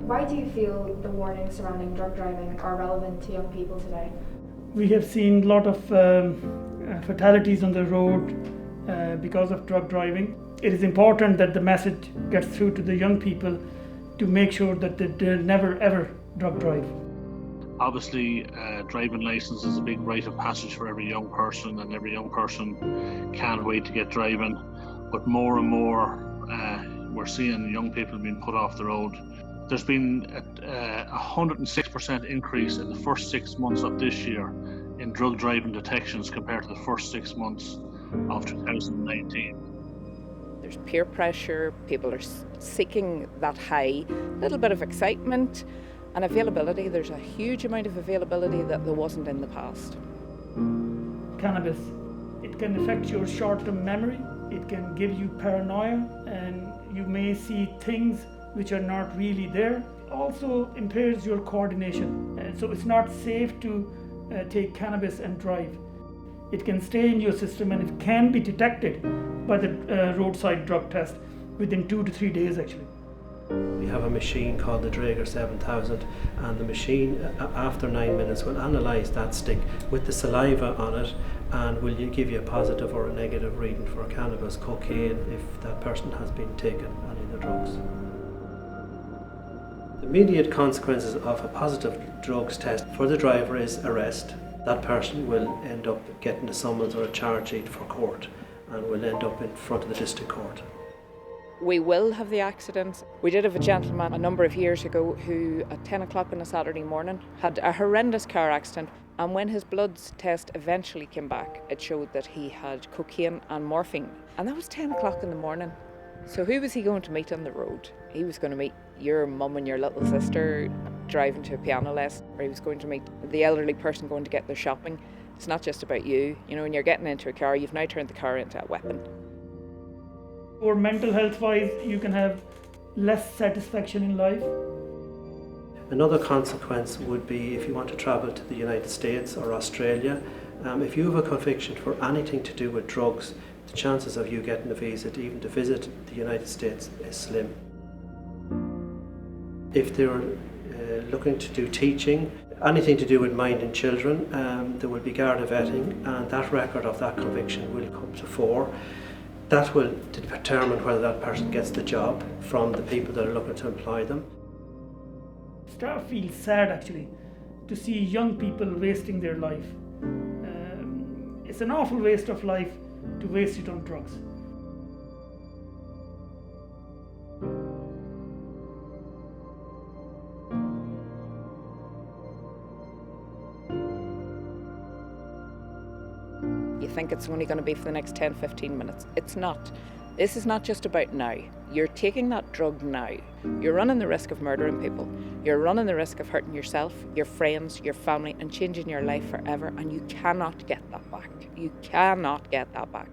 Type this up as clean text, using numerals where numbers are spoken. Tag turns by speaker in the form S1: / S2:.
S1: Why do you feel the warnings surrounding drug driving are relevant to young people today?
S2: We have seen a lot of fatalities on the road because of drug driving. It is important that the message gets through to the young people to make sure that they never ever drug drive.
S3: Obviously, driving license is a big rite of passage for every young person, and every young person can't wait to get driving. But more and more, we're seeing young people being put off the road. There's been a 106% increase in the first 6 months of this year in drug driving detections compared to the first 6 months of 2019.
S4: There's peer pressure, people are seeking that high, little bit of excitement and availability. There's a huge amount of availability that there wasn't in the past.
S2: Cannabis, it can affect your short-term memory, it can give you paranoia, and you may see things which are not really there. Also impairs your coordination, so it's not safe to take cannabis and drive. It can stay in your system and it can be detected by the roadside drug test within 2 to 3 days actually.
S5: We have a machine called the Draeger 7000, and the machine after 9 minutes will analyse that stick with the saliva on it and will give you a positive or a negative reading for cannabis, cocaine, if that person has been taken any of the drugs. The immediate consequences of a positive drugs test for the driver is arrest. That person will end up getting a summons or a charge sheet for court and will end up in front of the district court.
S4: We will have the accidents. We did have a gentleman a number of years ago who at 10 o'clock on a Saturday morning had a horrendous car accident, and when his blood test eventually came back, it showed that he had cocaine and morphine, and that was 10 o'clock in the morning. So who was he going to meet on the road? He was going to meet your mum and your little sister driving to a piano lesson, or he was going to meet the elderly person going to get their shopping. It's not just about you. You know, when you're getting into a car, you've now turned the car into a weapon.
S2: Or mental health wise, you can have less satisfaction in life.
S5: Another consequence would be if you want to travel to the United States or Australia, if you have a conviction for anything to do with drugs, the chances of you getting a visa to even to visit the United States is slim. If they're looking to do teaching, anything to do with minding children, there will be Garda vetting, and that record of that conviction will come to fore. That will determine whether that person gets the job from the people that are looking to employ them.
S2: Staff feels sad actually to see young people wasting their life. It's an awful waste of life to waste it on drugs.
S4: You think it's only going to be for the next 10, 15 minutes. It's not. This is not just about now. You're taking that drug now. You're running the risk of murdering people. You're running the risk of hurting yourself, your friends, your family, and changing your life forever, and you cannot get that back. You cannot get that back.